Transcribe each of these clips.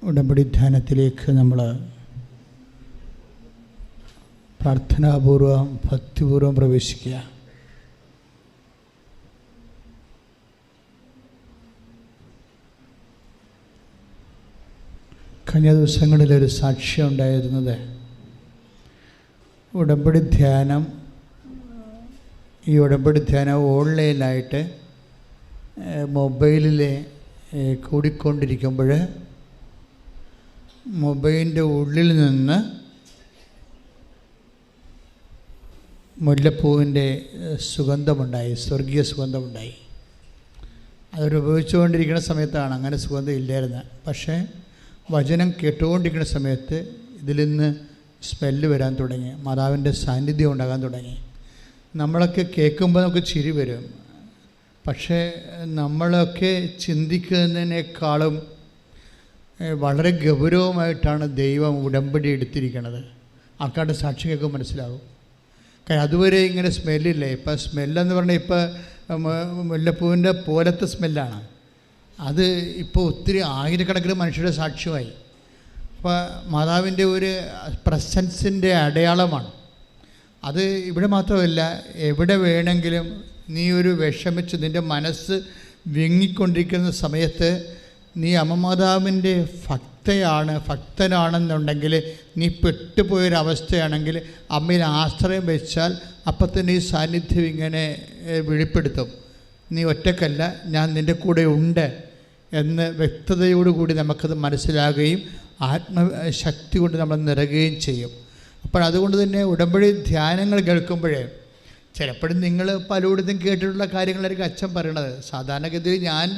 ഉടമ്പടി ധ്യാനത്തിലേക്ക് നമ്മൾ പ്രാർത്ഥനാപൂർവം ഭക്തിപൂർവം പ്രവേശിക്കുക. കഴിഞ്ഞ ദിവസങ്ങളിലൊരു സാക്ഷ്യം ഉണ്ടായിരുന്നത് ഉടമ്പടി ധ്യാനം ഓൺലൈനായിട്ട് മൊബൈലിൽ കൂടിക്കൊണ്ടിരിക്കുമ്പോൾ മൊബൈലിൻ്റെ ഉള്ളിൽ നിന്ന് മുല്ലപ്പൂവിൻ്റെ സുഗന്ധമുണ്ടായി, സ്വർഗീയ സുഗന്ധമുണ്ടായി. അതൊരുപയോഗിച്ചുകൊണ്ടിരിക്കുന്ന സമയത്താണ് അങ്ങനെ സുഗന്ധം ഇല്ലായിരുന്നത്. പക്ഷേ വചനം കേട്ടുകൊണ്ടിരിക്കുന്ന സമയത്ത് ഇതിൽ നിന്ന് സ്മെല്ല് വരാൻ തുടങ്ങി, മാതാവിൻ്റെ സാന്നിധ്യം ഉണ്ടാകാൻ തുടങ്ങി. നമ്മളൊക്കെ കേൾക്കുമ്പോൾ നമുക്ക് ചിരി വരും. പക്ഷേ നമ്മളൊക്കെ ചിന്തിക്കുന്നതിനേക്കാളും വളരെ ഗൗരവമായിട്ടാണ് ദൈവം ഉടമ്പടി എടുത്തിരിക്കുന്നത്. ആൾക്കാരുടെ സാക്ഷി കേൾക്കുമ്പോൾ മനസ്സിലാവും. കാരണം അതുവരെ ഇങ്ങനെ സ്മെല്ലില്ല. ഇപ്പം സ്മെല്ലെന്ന് പറഞ്ഞാൽ ഇപ്പം മുല്ലപ്പൂവിൻ്റെ പോലത്തെ സ്മെല്ലാണ്. അത് ഇപ്പോൾ ഒത്തിരി ആയിരക്കണക്കിന് മനുഷ്യരുടെ സാക്ഷ്യമായി. അപ്പോൾ മാതാവിൻ്റെ ഒരു പ്രസൻസിൻ്റെ അടയാളമാണ് അത്. ഇവിടെ മാത്രമല്ല, എവിടെ വേണമെങ്കിലും നീ ഒരു വിഷമിച്ച് നിൻ്റെ മനസ്സ് വിങ്ങിക്കൊണ്ടിരിക്കുന്ന സമയത്ത് നീ അമ്മമാതാവിൻ്റെ ഭക്തനാണെന്നുണ്ടെങ്കിൽ, നീ പെട്ടുപോയൊരവസ്ഥയാണെങ്കിൽ അമ്മയിൽ ആശ്രയം വെച്ചാൽ അപ്പം തന്നെ ഈ സാന്നിധ്യം ഇങ്ങനെ വെളിപ്പെടുത്തും. നീ ഒറ്റക്കല്ല, ഞാൻ നിൻ്റെ കൂടെ ഉണ്ട് എന്ന് വ്യക്തതയോടുകൂടി നമുക്കത് മനസ്സിലാകുകയും ആത്മശക്തി കൊണ്ട് നമ്മൾ നിറയുകയും ചെയ്യും. അപ്പോൾ അതുകൊണ്ട് തന്നെ ഉടമ്പടി ധ്യാനങ്ങൾ കേൾക്കുമ്പോഴേ ചിലപ്പോഴും നിങ്ങൾ പലയിടത്തും കേട്ടിട്ടുള്ള കാര്യങ്ങളായിരിക്കും അച്ഛൻ പറയണത്. സാധാരണഗതിയിൽ ഞാൻ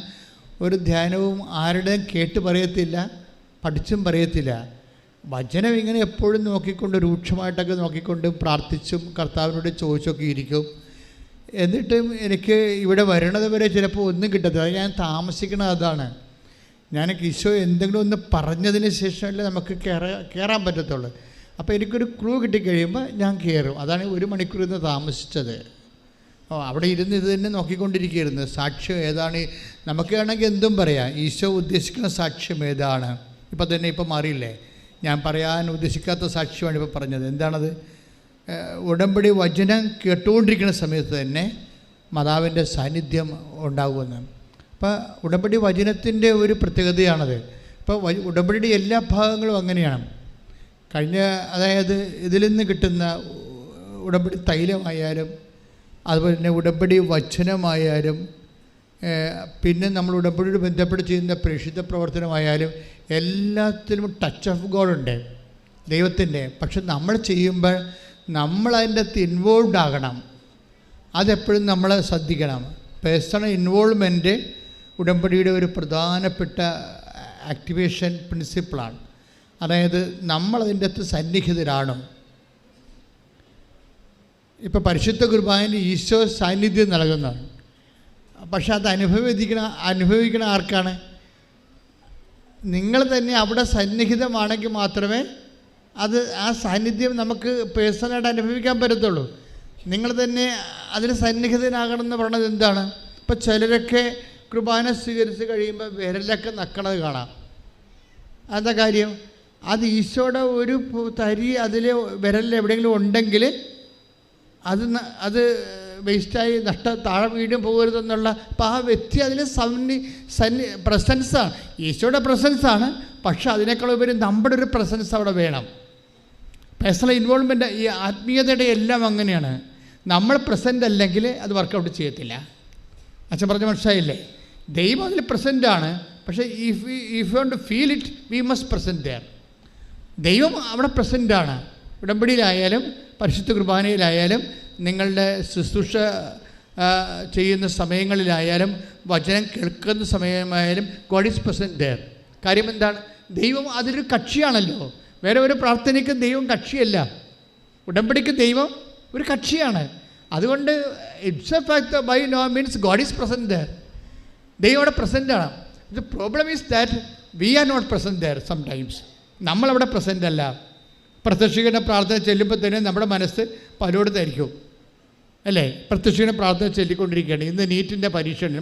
ഒരു ധ്യാനവും ആരുടെയും കേട്ട് പറയത്തില്ല, പഠിച്ചും പറയത്തില്ല. വചനം ഇങ്ങനെ എപ്പോഴും നോക്കിക്കൊണ്ട് രൂക്ഷമായിട്ടൊക്കെ നോക്കിക്കൊണ്ട് പ്രാർത്ഥിച്ചും കർത്താവിനോട് ചോദിച്ചൊക്കെ ഇരിക്കും. എന്നിട്ടും എനിക്ക് ഇവിടെ വരണത് വരെ ചിലപ്പോൾ ഒന്നും കിട്ടത്തില്ല. ഞാൻ താമസിക്കണത് അതാണ്. ഞാൻ ഈശോ എന്തെങ്കിലും ഒന്ന് പറഞ്ഞതിന് ശേഷമല്ലേ നമുക്ക് കയറാൻ പറ്റത്തുള്ളൂ. അപ്പോൾ എനിക്കൊരു ക്ലൂ കിട്ടിക്കഴിയുമ്പോൾ ഞാൻ കയറും. അതാണ് 1 മണിക്കൂർ ഇന്ന് താമസിച്ചത്. അവിടെ ഇരുന്ന് ഇത് തന്നെ നോക്കിക്കൊണ്ടിരിക്കുകയായിരുന്നു. സാക്ഷ്യം ഏതാണ്? നമുക്ക് വേണമെങ്കിൽ എന്തും പറയാം. ഈശോ ഉദ്ദേശിക്കുന്ന സാക്ഷ്യം ഏതാണ്? ഇപ്പം മാറിയില്ലേ? ഞാൻ പറയാൻ ഉദ്ദേശിക്കാത്ത സാക്ഷ്യമാണ് ഇപ്പോൾ പറഞ്ഞത്. എന്താണത്? ഉടമ്പടി വചനം കേട്ടുകൊണ്ടിരിക്കുന്ന സമയത്ത് തന്നെ മാതാവിൻ്റെ സാന്നിധ്യം ഉണ്ടാകുമെന്ന്. അപ്പോൾ ഉടമ്പടി വചനത്തിൻ്റെ ഒരു പ്രത്യേകതയാണത്. ഇപ്പോൾ ഉടമ്പടിയുടെ എല്ലാ ഭാഗങ്ങളും അങ്ങനെയാണ്. അതായത് ഇതിൽ നിന്ന് കിട്ടുന്ന ഉടമ്പടി തൈലമായാലും അതുപോലെ തന്നെ ഉടമ്പടി വചനമായാലും പിന്നെ നമ്മൾ ഉടമ്പടിയോട് ബന്ധപ്പെട്ട് ചെയ്യുന്ന പ്രേക്ഷിത പ്രവർത്തനമായാലും എല്ലാത്തിലും ടച്ച് ഓഫ് ഗോഡ് ഉണ്ട്, ദൈവത്തിൻ്റെ. പക്ഷെ നമ്മൾ ചെയ്യുമ്പോൾ നമ്മളതിൻ്റെ അകത്ത് ഇൻവോൾവ് ആകണം. അതെപ്പോഴും നമ്മൾ ശ്രദ്ധിക്കണം. പേഴ്സണൽ ഇൻവോൾവ്മെൻറ്റ് ഉടമ്പടിയുടെ ഒരു പ്രധാനപ്പെട്ട ആക്ടിവേഷൻ പ്രിൻസിപ്പിളാണ്. അതായത് നമ്മളതിൻ്റെ അകത്ത് സന്നിഹിതരാണ്. ഇപ്പോൾ പരിശുദ്ധ കുർബാനയിൽ ഈശോ സാന്നിധ്യം നൽകുന്നതാണ്. പക്ഷെ അത് അനുഭവിക്കണ ആർക്കാണ്? നിങ്ങൾ തന്നെ അവിടെ സന്നിഹിതമാണെങ്കിൽ മാത്രമേ ആ സാന്നിധ്യം നമുക്ക് പേഴ്സണലായിട്ട് അനുഭവിക്കാൻ പറ്റത്തുള്ളൂ. നിങ്ങൾ തന്നെ അതിന് സന്നിഹിതനാകണമെന്ന് പറയണത് എന്താണ്? ഇപ്പോൾ ചിലരൊക്കെ കുർബാന സ്വീകരിച്ച് കഴിയുമ്പോൾ വിരലൊക്കെ നക്കണത് കാണാം. എന്താ കാര്യം? അത് ഈശോയുടെ ഒരു തരി അതിൽ വിരലിൽ എവിടെയെങ്കിലും ഉണ്ടെങ്കിൽ അത് വേസ്റ്റായി താഴെ വീണ്ടും പോകരുതെന്നുള്ള. അപ്പോൾ ആ വ്യക്തി അതിൽ പ്രസൻസാണ്, ഈശോയുടെ പ്രസൻസാണ്. പക്ഷെ അതിനേക്കാൾ ഉപരി നമ്മുടെ ഒരു പ്രസൻസ് അവിടെ വേണം. പേഴ്സണൽ ഇൻവോൾവ്മെൻറ്റ് ഈ ആത്മീയതയുടെ എല്ലാം അങ്ങനെയാണ്. നമ്മൾ പ്രസൻ്റ് അല്ലെങ്കിൽ അത് വർക്കൗട്ട് ചെയ്യത്തില്ല. അച്ഛൻ പറഞ്ഞ മനസ്സിലായില്ലേ? ദൈവം അതിൽ പ്രസൻ്റാണ്. പക്ഷേ if you want to feel it we must present there. ദൈവം അവിടെ പ്രസൻ്റാണ്. ഉടമ്പടിയിലായാലും പരിശുദ്ധ കുർബാനയിലായാലും നിങ്ങളുടെ ശുശ്രൂഷ ചെയ്യുന്ന സമയങ്ങളിലായാലും വചനം കേൾക്കുന്ന സമയമായാലും ഗോഡ് ഈസ് പ്രസൻറ്റ് ദെയർ. കാര്യം എന്താണ്? ദൈവം അതിലൊരു കക്ഷിയാണല്ലോ. വേറെ ഒരു പ്രാർത്ഥനയ്ക്ക് ദൈവം കക്ഷിയല്ല. ഉടമ്പടിക്ക് ദൈവം ഒരു കക്ഷിയാണ്. അതുകൊണ്ട് it's a fact by no means God is present there. ദൈവം അവിടെ പ്രസൻ്റാണ്. The problem is that we are not present there sometimes. നമ്മളവിടെ പ്രസൻ്റ് അല്ല. പ്രത്യക്ഷീകരണ പ്രാർത്ഥന ചെല്ലുമ്പോൾ തന്നെ നമ്മുടെ മനസ്സ് പലയിടത്തായിരിക്കും. അല്ലേ? പ്രത്യക്ഷീണ പ്രാർത്ഥന ചൊല്ലിക്കൊണ്ടിരിക്കുകയാണ്. ഇന്ന് നീറ്റിൻ്റെ പരീക്ഷയാണ്,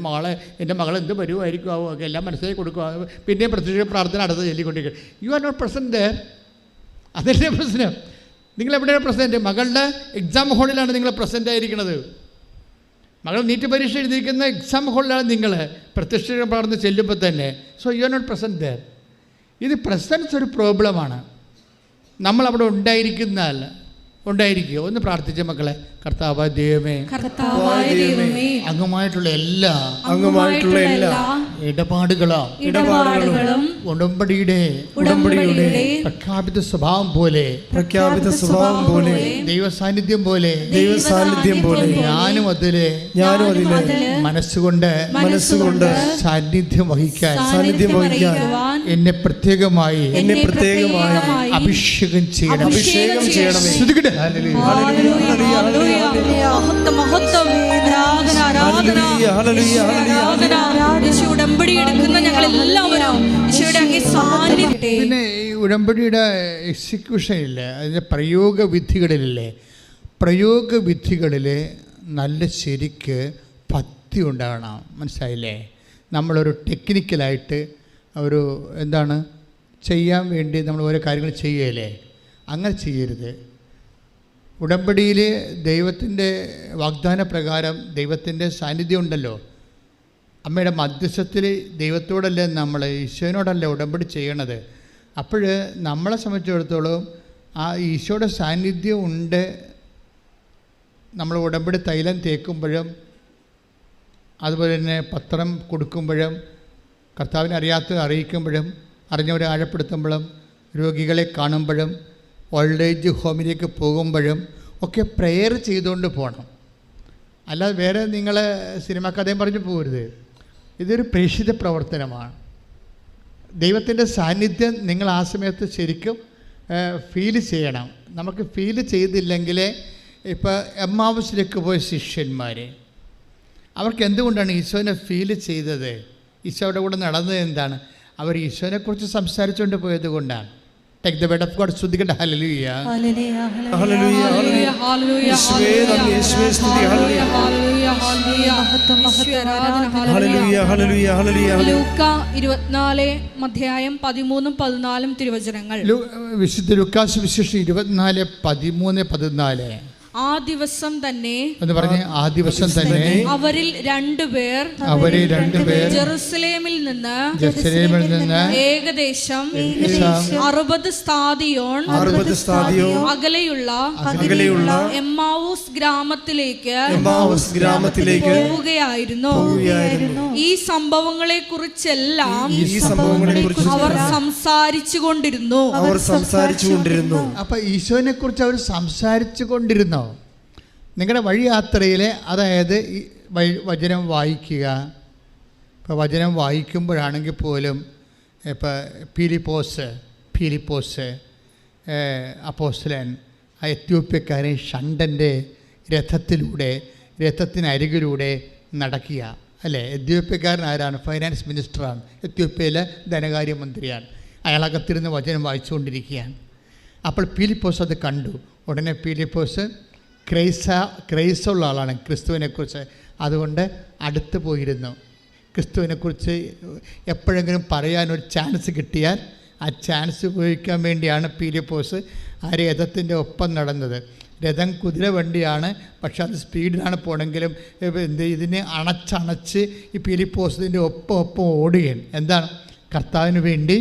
എൻ്റെ മകൾ എന്ത് വരുമായിരിക്കും ആവും ഒക്കെ എല്ലാം മനസ്സിലാക്കി കൊടുക്കുക. പിന്നെയും പ്രത്യക്ഷീണ പ്രാർത്ഥന അടുത്ത് ചൊല്ലിക്കൊണ്ടിരിക്കുകയാണ്. You are not present there. അതല്ലേ പ്രശ്നം. നിങ്ങളെവിടെയാണ് പ്രസൻറ്റ്? മകളുടെ എക്സാം ഹോളിലാണ് നിങ്ങൾ പ്രസൻ്റ് ആയിരിക്കുന്നത്. മകൾ നീറ്റ് പരീക്ഷ എഴുതിയിരിക്കുന്ന എക്സാം ഹോളിലാണ് നിങ്ങൾ പ്രത്യക്ഷീണ പ്രാർത്ഥന ചെല്ലുമ്പോൾ തന്നെ. So you are not present there. ഇത് പ്രസൻസ് ഒരു പ്രോബ്ലമാണ്. നമ്മളവിടെ ഉണ്ടായിരിക്കുക. ഒന്ന് പ്രാർത്ഥിച്ച മക്കളെ, കർത്താവായ ദൈവമേ, അങ്ങുമായിട്ടുള്ള എല്ലാ ഇടപാടുകളും ഉടമ്പടിയുടെ പ്രഖ്യാപിത സ്വഭാവം പോലെ ദൈവസാന്നിധ്യം പോലെ ഞാനും അതിലെ മനസ്സുകൊണ്ട് സാന്നിധ്യം വഹിക്കാൻ എന്നെ പ്രത്യേകമായി അഭിഷേകം ചെയ്യണം. പിന്നെ ഈ ഉടമ്പടിയുടെ എക്സിക്യൂഷൻ ഇല്ല, അതിൻ്റെ പ്രയോഗവിധികളിൽ നല്ല ശരിക്ക് ഭക്തി ഉണ്ടാകണം. മനസ്സിലായില്ലേ? നമ്മളൊരു ടെക്നിക്കലായിട്ട് ഒരു ചെയ്യാൻ വേണ്ടി നമ്മൾ ഓരോ കാര്യങ്ങൾ ചെയ്യുകയല്ലേ, അങ്ങനെ ചെയ്യരുത്. ഉടമ്പടിയിൽ ദൈവത്തിൻ്റെ വാഗ്ദാന പ്രകാരം ദൈവത്തിൻ്റെ സാന്നിധ്യം ഉണ്ടല്ലോ. അമ്മയുടെ മധ്യസ്ഥത്തിൽ ദൈവത്തോടല്ലേ നമ്മൾ, ഈശോനോടല്ലേ ഉടമ്പടി ചെയ്യണത്. അപ്പോൾ നമ്മളെ സംബന്ധിച്ചിടത്തോളം ആ ഈശോയുടെ സാന്നിധ്യം ഉണ്ട്. നമ്മൾ ഉടമ്പടി തൈലം തേക്കുമ്പോഴും അതുപോലെ തന്നെ പത്രം കൊടുക്കുമ്പോഴും കർത്താവിനെ അറിയാത്തത് അറിയിക്കുമ്പോഴും അറിഞ്ഞവരെ ആഴപ്പെടുത്തുമ്പോഴും രോഗികളെ കാണുമ്പോഴും ഓൾഡ് ഏജ് ഹോമിലേക്ക് പോകുമ്പോഴും ഒക്കെ പ്രെയർ ചെയ്തുകൊണ്ട് പോകണം. അല്ലാതെ വേറെ നിങ്ങൾ സിനിമ കഥയും പറഞ്ഞു പോകരുത്. ഇതൊരു പ്രേക്ഷിത പ്രവർത്തനമാണ്. ദൈവത്തിൻ്റെ സാന്നിധ്യം നിങ്ങൾ ആ സമയത്ത് ശരിക്കും ഫീൽ ചെയ്യണം. നമുക്ക് ഫീൽ ചെയ്തില്ലെങ്കിൽ ഇപ്പോൾ എമ്മാവുസിലേക്ക് പോയ ശിഷ്യന്മാർ, അവർക്ക് എന്തുകൊണ്ടാണ് ഈശോനെ ഫീൽ ചെയ്തത്? ഈശോയുടെ കൂടെ നടന്നത് എന്താണ്? അവർ ഈശോനെക്കുറിച്ച് സംസാരിച്ചുകൊണ്ട് പോയത് കൊണ്ടാണ്. Take the word of God. സ്തുതിക്കട്ടെ. ഹല്ലേലൂയ, ഹല്ലേലൂയ, ഹല്ലേലൂയ, ഹല്ലേലൂയ, ഹല്ലേലൂയ, ഹല്ലേലൂയ. ലൂക്ക 24 അധ്യായം 13-14 തിരുവചനങ്ങൾ. വിശുദ്ധ ലൂക്കാസ് വിശേഷം 24:13-14. ആ ദിവസം തന്നെ എന്ന് പറഞ്ഞ് ആ ദിവസം തന്നെ അവരിൽ രണ്ടുപേർ ജെറുസലേമിൽ നിന്ന് ഏകദേശം 60 സ്താദിയോൺ അകലെയുള്ള എമ്മാവൂസ് ഗ്രാമത്തിലേക്ക് പോവുകയായിരുന്നു. ഈ സംഭവങ്ങളെ കുറിച്ചെല്ലാം അവർ സംസാരിച്ചു കൊണ്ടിരുന്നു. അപ്പൊ ഈശോനെ കുറിച്ച് അവർ സംസാരിച്ചു കൊണ്ടിരുന്നു. നിങ്ങളുടെ വഴിയാത്രയിൽ, അതായത് ഈ വചനം വായിക്കുക. ഇപ്പോൾ വചനം വായിക്കുമ്പോഴാണെങ്കിൽ പോലും ഇപ്പോൾ ഫിലിപ്പോസ് അപ്പോസ്തലൻ ആ എത്യോപ്യക്കാരൻ ഷണ്ടൻ്റെ രഥത്തിനരികിലൂടെ നടക്കുക അല്ലേ? എത്യോപ്യക്കാരൻ ആരാണ്? ഫൈനാൻസ് മിനിസ്റ്ററാണ്, എത്യോപ്യയിലെ ധനകാര്യമന്ത്രിയാണ്. അയാളകത്തിരുന്ന് വചനം വായിച്ചുകൊണ്ടിരിക്കുകയാണ്. അപ്പോൾ ഫിലിപ്പോസ് അത് കണ്ടു. ഉടനെ ഫിലിപ്പോസ് ക്രൈസുള്ള ആളാണ് ക്രിസ്തുവിനെക്കുറിച്ച്. അതുകൊണ്ട് അടുത്ത് പോയിരുന്നു. ക്രിസ്തുവിനെക്കുറിച്ച് എപ്പോഴെങ്കിലും പറയാനൊരു ചാൻസ് കിട്ടിയാൽ ആ ചാൻസ് ഉപയോഗിക്കാൻ വേണ്ടിയാണ് ഫിലിപ്പോസ് ആ രഥത്തിൻ്റെ ഒപ്പം നടന്നത്. രഥം കുതിര വണ്ടിയാണ്, പക്ഷെ അത് സ്പീഡിലാണ് പോകണമെങ്കിലും ഇതിനെ അണച്ചണച്ച് ഈ ഫിലിപ്പോസിൻ്റെ ഒപ്പം ഓടുകയാണ്. എന്താണ്? കർത്താവിന് വേണ്ടി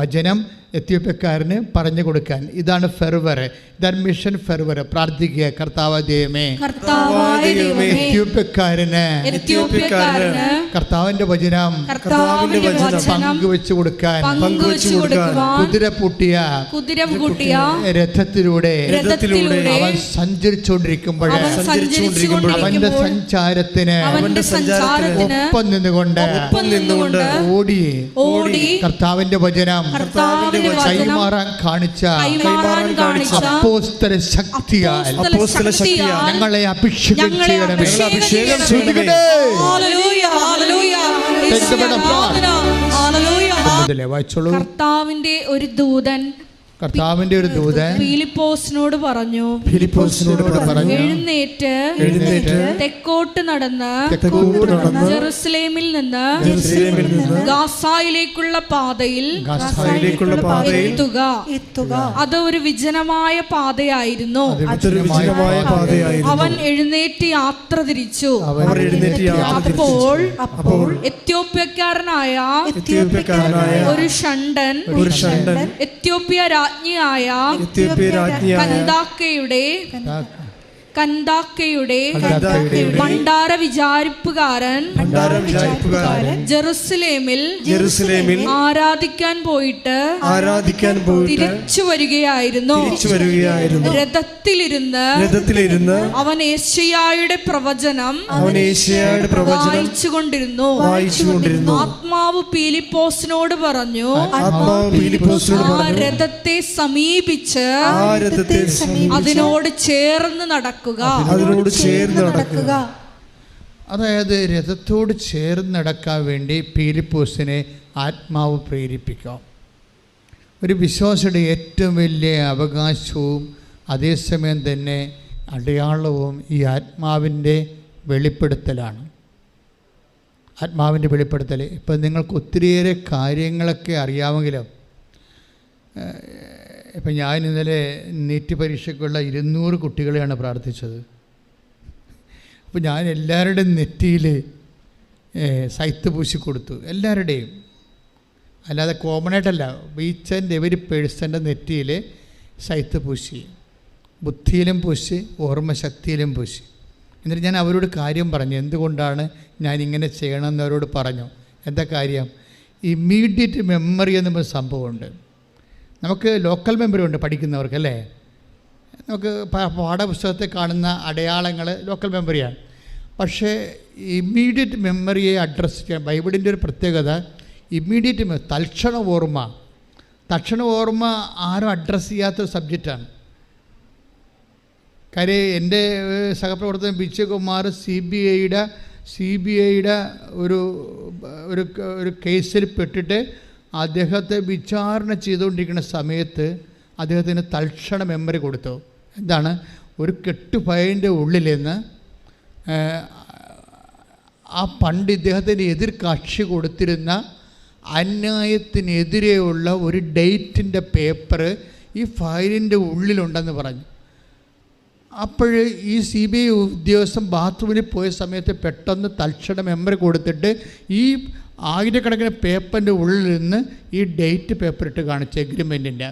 വചനം എത്യോപ്യക്കാരന് പറഞ്ഞു കൊടുക്കാൻ. ഇതാണ് ഫെർവർ, ഇതാണ് മിഷൻ ഫെർവർ. പ്രാർത്ഥിക്കുക, കർത്താവായ ദൈവമേ, എത്യോപ്യക്കാരന് കർത്താവിന്റെ വചനം പങ്കുവെച്ചു കൊടുക്കാൻ കുതിര പൂട്ടിയ രഥത്തിലൂടെ അവൻ സഞ്ചരിച്ചുകൊണ്ടിരിക്കുമ്പോൾ അവന്റെ സഞ്ചാരത്തിന് ഒപ്പം നിന്നുകൊണ്ട് ഓടി കർത്താവിന്റെ വചനം കൈമാറാൻ കാണിച്ച അപ്പോസ്തല ശക്തിയാൽ ഞങ്ങളെ അഭിഷേകം ചെയ്യണമേ. കർത്താവിന്റെ ഒരു ദൂതൻ കർത്താവിന്റെ ഒരു ദൂതൻ ഫിലിപ്പോസിനോട് പറഞ്ഞു, എഴുന്നേറ്റ് തെക്കോട്ട് നടന്ന് ജെറുസലേമിൽ നിന്ന് ഗാസായിലേക്കുള്ള പാതയിൽ എത്തുക. അത് ഒരു വിജനമായ പാതയായിരുന്നു. അവൻ എഴുന്നേറ്റ് യാത്ര തിരിച്ചു. അപ്പോൾ എത്യോപ്യക്കാരനായ ഒരു ഷണ്ടൻ എത്യോപ്യ രാജ്ഞിയായ കന്ദാക്കയുടെ ഭണ്ഡാര വിചാരിപ്പുകാരൻ ജെറുസലേമിൽ ആരാധിക്കാൻ പോയിട്ട് തിരിച്ചു വരികയായിരുന്നു. രഥത്തിലിരുന്ന് അവൻ യേശയ്യായുടെ പ്രവചനം വായിച്ചുകൊണ്ടിരുന്നു. ആത്മാവ് ഫിലിപ്പോസിനോട് പറഞ്ഞു, ആ രഥത്തെ സമീപിച്ച് അതിനോട് ചേർന്ന് നടക്കുക. അതായത് രഥത്തോട് ചേർന്ന് നടക്കാൻ വേണ്ടി ഫിലിപ്പോസിനെ ആത്മാവ് പ്രേരിപ്പിക്കാം. ഒരു വിശ്വാസിയുടെ ഏറ്റവും വലിയ അവകാശവും അതേസമയം തന്നെ അടയാളവും ഈ ആത്മാവിൻ്റെ വെളിപ്പെടുത്തലാണ്. ആത്മാവിൻ്റെ വെളിപ്പെടുത്തൽ. ഇപ്പം നിങ്ങൾക്ക് ഒത്തിരിയേറെ കാര്യങ്ങളൊക്കെ അറിയാമെങ്കിലും, ഇപ്പം ഞാൻ ഇന്നലെ നീറ്റ് പരീക്ഷയ്ക്കുള്ള 200 കുട്ടികളെയാണ് പ്രാർത്ഥിച്ചത്. അപ്പോൾ ഞാൻ എല്ലാവരുടെയും നെറ്റിയിൽ സൈത്ത് പൂശി കൊടുത്തു, എല്ലാവരുടെയും. അല്ലാതെ കോമണായിട്ടല്ല, ഈച്ച് ആൻഡ് എവരി പേഴ്സൻ്റെ നെറ്റിയിൽ സൈത്ത് പൂശി, ബുദ്ധിയിലും പൂശി, ഓർമ്മശക്തിയിലും പൂശി. എന്നിട്ട് ഞാൻ അവരോട് കാര്യം പറഞ്ഞു, എന്തുകൊണ്ടാണ് ഞാനിങ്ങനെ ചെയ്യണമെന്ന് അവരോട് പറഞ്ഞു. എന്താ കാര്യം? ഇമ്മീഡിയറ്റ് മെമ്മറി എന്നൊരു സംഭവമുണ്ട്. നമുക്ക് ലോക്കൽ മെമ്മറി ഉണ്ട് പഠിക്കുന്നവർക്ക്, അല്ലേ? നമുക്ക് പാഠപുസ്തകത്തെ കാണുന്ന അടയാളങ്ങൾ ലോക്കൽ മെമ്മറിയാണ്. പക്ഷേ ഇമ്മീഡിയറ്റ് മെമ്മറിയെ അഡ്രസ്സ് ചെയ്യാൻ ബൈബിളിൻ്റെ ഒരു പ്രത്യേകത, ഇമ്മീഡിയറ്റ് തൽക്ഷണ ഓർമ്മ ആരും അഡ്രസ്സ് ചെയ്യാത്തൊരു സബ്ജക്റ്റാണ്. കാര്യം എൻ്റെ സഹപ്രവർത്തകൻ വിജയകുമാർ CBIയുടെ ഒരു കേസിൽ പെട്ടിട്ട് അദ്ദേഹത്തെ വിചാരണ ചെയ്തുകൊണ്ടിരിക്കുന്ന സമയത്ത് അദ്ദേഹത്തിന് തൽക്ഷണ മെമ്മറി കൊടുത്തു. എന്താണ്? ഒരു കെട്ടുപയൻ്റെ ഉള്ളിൽ നിന്ന് ആ പണ്ട് ഇദ്ദേഹത്തിൻ്റെ എതിർ കക്ഷി കൊടുത്തിരുന്ന അന്യായത്തിനെതിരെയുള്ള ഒരു ഡേറ്റിൻ്റെ പേപ്പർ ഈ ഫയലിൻ്റെ ഉള്ളിലുണ്ടെന്ന് പറഞ്ഞു. അപ്പോൾ ഈ CBI ഉദ്യോഗസ്ഥൻ ബാത്റൂമിൽ പോയ സമയത്ത് പെട്ടെന്ന് തൽക്ഷണ മെമ്മറി കൊടുത്തിട്ട് ഈ ആയിരക്കണക്കിന് പേപ്പറിൻ്റെ ഉള്ളിൽ നിന്ന് ഈ ഡേറ്റ് പേപ്പർ ഇട്ട് കാണിച്ചു, എഗ്രിമെൻറ്റിൻ്റെ.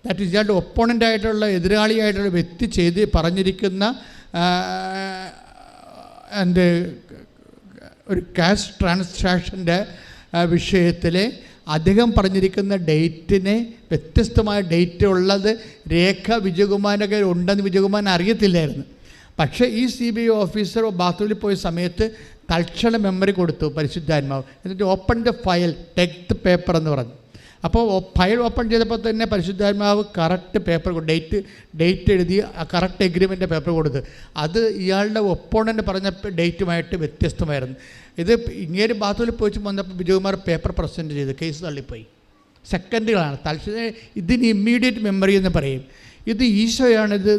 ദാറ്റ് ഈസ് ഇയാളുടെ ഒപ്പോണൻ്റായിട്ടുള്ള എതിരാളിയായിട്ടുള്ള വ്യക്തി ചെയ്ത് പറഞ്ഞിരിക്കുന്ന എൻ്റെ ഒരു ക്യാഷ് ട്രാൻസാക്ഷൻ്റെ വിഷയത്തിൽ അദ്ദേഹം പറഞ്ഞിരിക്കുന്ന ഡേറ്റിനെ വ്യത്യസ്തമായ ഡേറ്റ് ഉള്ളത് രേഖ വിജയകുമാരൻ്റെ ഉണ്ടെന്ന് വിജയകുമാരൻ അറിയത്തില്ലായിരുന്നു. പക്ഷേ ഈ CBI ഓഫീസർ ബാത്റൂമിൽ പോയ സമയത്ത് തൽക്ഷണ മെമ്മറി കൊടുത്തു പരിശുദ്ധാത്മാവ്. എന്നിട്ട് open the file, take the paper എന്ന് പറഞ്ഞു. അപ്പോൾ ഫയൽ ഓപ്പൺ ചെയ്തപ്പോൾ തന്നെ പരിശുദ്ധാത്മാവ് കറക്റ്റ് പേപ്പർ ഡേറ്റ് എഴുതി കറക്റ്റ് എഗ്രിമെൻ്റ് പേപ്പർ കൊടുത്ത്. അത് ഇയാളുടെ ഒപ്പോണൻ്റ് പറഞ്ഞ ഡേറ്റുമായിട്ട് വ്യത്യസ്തമായിരുന്നു. ഇത് ഇങ്ങനെ ബാത്റൂമിൽ പോയി വന്നപ്പോൾ വിജയകുമാർ പേപ്പർ പ്രസൻറ്റ് ചെയ്ത് കേസ് തള്ളിപ്പോയി. സെക്കൻഡുകളാണ്. തൽക്ഷണം ഇതിന് ഇമ്മീഡിയറ്റ് മെമ്മറി എന്ന് പറയും. ഇത് ഈശോയാണിത്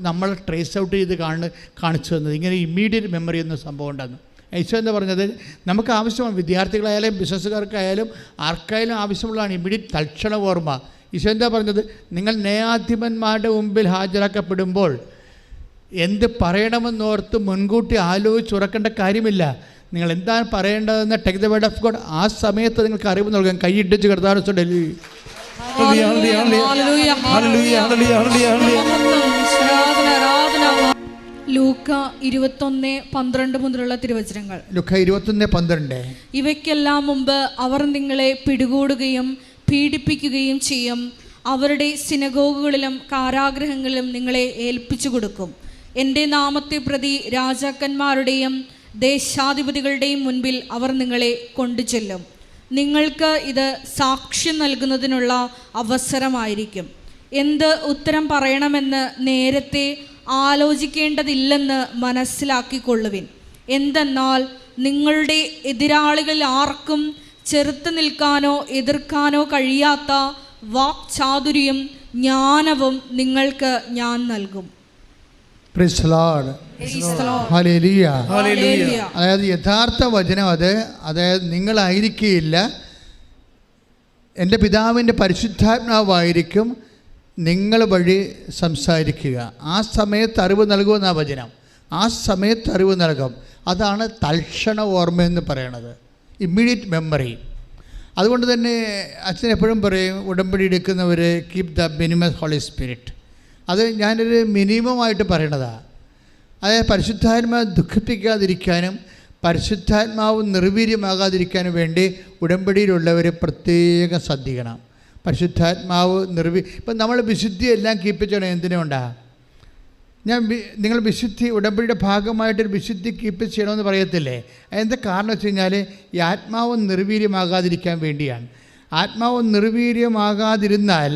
നമ്മൾ ട്രേസ് ഔട്ട് ചെയ്ത് കാണിച്ചു തന്നത്. ഇങ്ങനെ ഇമ്മീഡിയറ്റ് മെമ്മറി എന്ന സംഭവം ഉണ്ടെന്ന് ഈശോ എന്ന് പറഞ്ഞത് നമുക്ക് ആവശ്യമാണ്. വിദ്യാർത്ഥികളായാലും ബിസിനസ്സുകാർക്കായാലും ആർക്കായാലും ആവശ്യമുള്ളതാണ് ഇമ്മീഡിയറ്റ് തൽക്ഷണ ഓർമ്മ. ഈശോ എന്താ പറഞ്ഞത്? നിങ്ങൾ ന്യായാധിപന്മാരുടെ മുമ്പിൽ ഹാജരാക്കപ്പെടുമ്പോൾ എന്ത് പറയണമെന്നോർത്ത് മുൻകൂട്ടി ആലോചിച്ചുറക്കേണ്ട കാര്യമില്ല. നിങ്ങൾ എന്താണ് പറയേണ്ടതെന്ന് take the word of God. ആ സമയത്ത് നിങ്ങൾക്ക് അറിവ് നൽകാൻ കൈയിട്ടിച്ച് കർത്താവിനെ ലൂക്ക 21:12 മുതലുള്ള തിരുവചനങ്ങൾ. ലൂക്ക 21:12. ഇവയ്ക്കെല്ലാം മുമ്പ് അവർ നിങ്ങളെ പിടികൂടുകയും പീഡിപ്പിക്കുകയും ചെയ്യും. അവരുടെ സിനഗോഗുകളിലും കാരാഗൃഹങ്ങളിലും നിങ്ങളെ ഏൽപ്പിച്ചു കൊടുക്കും. എൻ്റെ നാമത്തെ പ്രതി രാജാക്കന്മാരുടെയും ദേശാധിപതികളുടെയും മുൻപിൽ അവർ നിങ്ങളെ കൊണ്ടുചെല്ലും. നിങ്ങൾക്ക് ഇത് സാക്ഷ്യം നൽകുന്നതിനുള്ള അവസരമായിരിക്കും. എന്ത് ഉത്തരം പറയണമെന്ന് നേരത്തെ ആലോചിക്കേണ്ടതില്ലെന്ന് മനസ്സിലാക്കിക്കൊള്ളുവിൻ. എന്തെന്നാൽ നിങ്ങളുടെ എതിരാളികളിൽ ആർക്കും ചെറുത്ത് നിൽക്കാനോ എതിർക്കാനോ കഴിയാത്ത വാക്ചാതുര്യം ജ്ഞാനവും നിങ്ങൾക്ക് ഞാൻ നൽകും. Praise the Lord. ഹല്ലേലൂയ. അതായത് യഥാർത്ഥ വചനം അതായത് നിങ്ങളായിരിക്കുകയില്ല, എൻ്റെ പിതാവിൻ്റെ പരിശുദ്ധാത്മാവായിരിക്കും നിങ്ങൾ വഴി സംസാരിക്കുക. ആ സമയത്ത് അറിവ് നൽകുമെന്ന വചനം. ആ സമയത്ത് അറിവ് നൽകും. അതാണ് തൽക്ഷണ ഓർമ്മയെന്ന് പറയണത്, ഇമ്മീഡിയറ്റ് മെമ്മറി. അതുകൊണ്ട് തന്നെ അച്ഛൻ എപ്പോഴും പറയും, ഉടമ്പടി എടുക്കുന്നവർ keep the minimum Holy Spirit. അത് ഞാനൊരു മിനിമമായിട്ട് പറയണതാണ്. അതായത് പരിശുദ്ധാത്മാവ് ദുഃഖിപ്പിക്കാതിരിക്കാനും പരിശുദ്ധാത്മാവ് നിർവീര്യമാകാതിരിക്കാനും വേണ്ടി ഉടമ്പടിയിലുള്ളവർ പ്രത്യേകം ശ്രദ്ധിക്കണം. പരിശുദ്ധാത്മാവ് ഇപ്പം നമ്മൾ വിശുദ്ധി എല്ലാം കീപ്പിച്ചോണം. എന്തിനുകൊണ്ടാണ് നിങ്ങൾ വിശുദ്ധി ഉടമ്പടിയുടെ ഭാഗമായിട്ടൊരു വിശുദ്ധി കീപ്പ് ചെയ്യണമെന്ന് പറയത്തില്ലേ? എന്താ കാരണം വെച്ച് കഴിഞ്ഞാൽ ഈ ആത്മാവ് നിർവീര്യമാകാതിരിക്കാൻ വേണ്ടിയാണ്. ആത്മാവ് നിർവീര്യമാകാതിരുന്നാൽ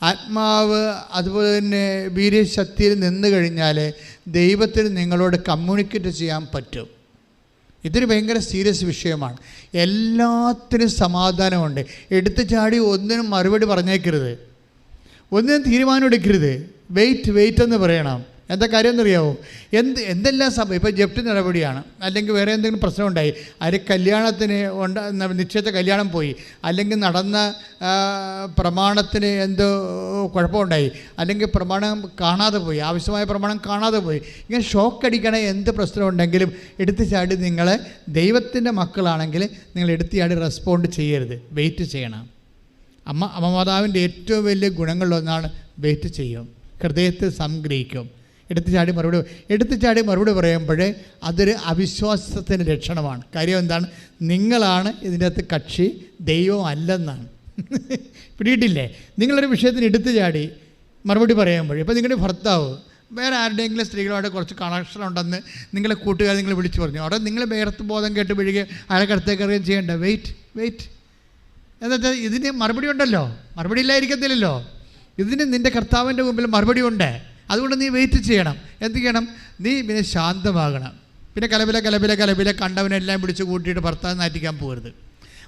ആത്മാവ് അതുപോലെ തന്നെ വീര്യശക്തിയിൽ നിന്ന് കഴിഞ്ഞാൽ ദൈവത്തിന് നിങ്ങളോട് കമ്മ്യൂണിക്കേറ്റ് ചെയ്യാൻ പറ്റും. ഇതൊരു ഭയങ്കര സീരിയസ് വിഷയമാണ്. എല്ലാത്തിനും സമാധാനമുണ്ട്. എടുത്തു ചാടി ഒന്നിനും മറുപടി പറഞ്ഞേക്കരുത്, ഒന്നിനും തീരുമാനം എടുക്കരുത്. വെയിറ്റ് എന്ന് പറയണം. എന്താ കാര്യം എന്നറിയാമോ? എന്തെല്ലാം സമയം ഇപ്പോൾ ജപ്തി നടപടിയാണ്, അല്ലെങ്കിൽ വേറെ എന്തെങ്കിലും പ്രശ്നം ഉണ്ടായി, ആര് കല്യാണത്തിന് നിശ്ചയിച്ച കല്യാണം പോയി, അല്ലെങ്കിൽ നടന്ന പ്രമാണത്തിന് എന്തോ കുഴപ്പമുണ്ടായി, അല്ലെങ്കിൽ പ്രമാണം കാണാതെ പോയി, ആവശ്യമായ പ്രമാണം കാണാതെ പോയി, ഇങ്ങനെ ഷോക്ക് അടിക്കണ എന്ത് പ്രശ്നമുണ്ടെങ്കിലും എടുത്തു ചാടി നിങ്ങൾ ദൈവത്തിൻ്റെ മക്കളാണെങ്കിൽ നിങ്ങൾ എടുത്തു ചാടി റെസ്പോണ്ട് ചെയ്യരുത്, വെയിറ്റ് ചെയ്യണം. അമ്മ മാതാവിൻ്റെ ഏറ്റവും വലിയ ഗുണങ്ങളിലൊന്നാണ് വെയിറ്റ് ചെയ്യും, ഹൃദയത്തിൽ സംഗ്രഹിക്കും. എടുത്തു ചാടി മറുപടി പറയുമ്പോഴേ അതൊരു അവിശ്വാസത്തിൻ്റെ ലക്ഷണമാണ്. കാര്യം എന്താണ്? നിങ്ങളാണ് ഇതിൻ്റെ അകത്ത് കക്ഷി, ദൈവം അല്ലെന്നാണ്. പിടിയിട്ടില്ലേ? നിങ്ങളൊരു വിഷയത്തിന് എടുത്തു ചാടി മറുപടി പറയുമ്പോഴേ, ഇപ്പോൾ നിങ്ങളുടെ ഭർത്താവ് വേറെ ആരുടെയെങ്കിലും സ്ത്രീകളുമായിട്ട് കുറച്ച് കണക്ഷൻ ഉണ്ടെന്ന് നിങ്ങളെ കൂട്ടുകാർ നിങ്ങൾ വിളിച്ചു പറഞ്ഞു, അവിടെ നിങ്ങൾ വേർത്ത് ബോധം കേട്ട് വിഴുകി അയാൾക്കടുത്തേക്ക് അറിയുകയും ചെയ്യേണ്ട. വെയിറ്റ് എന്നുവെച്ചാൽ ഇതിന് മറുപടി ഉണ്ടല്ലോ, മറുപടി ഇല്ലായിരിക്കത്തില്ലല്ലോ. ഇതിന് നിൻ്റെ കർത്താവിൻ്റെ മുമ്പിൽ മറുപടി ഉണ്ട്. അതുകൊണ്ട് നീ വെയിറ്റ് ചെയ്യണം. എന്ത് ചെയ്യണം? നീ പിന്നെ ശാന്തമാകണം. പിന്നെ കലപില കണ്ടവനെല്ലാം പിടിച്ച് കൂട്ടിയിട്ട് ഭർത്താവ് നാറ്റിക്കാൻ പോകരുത്.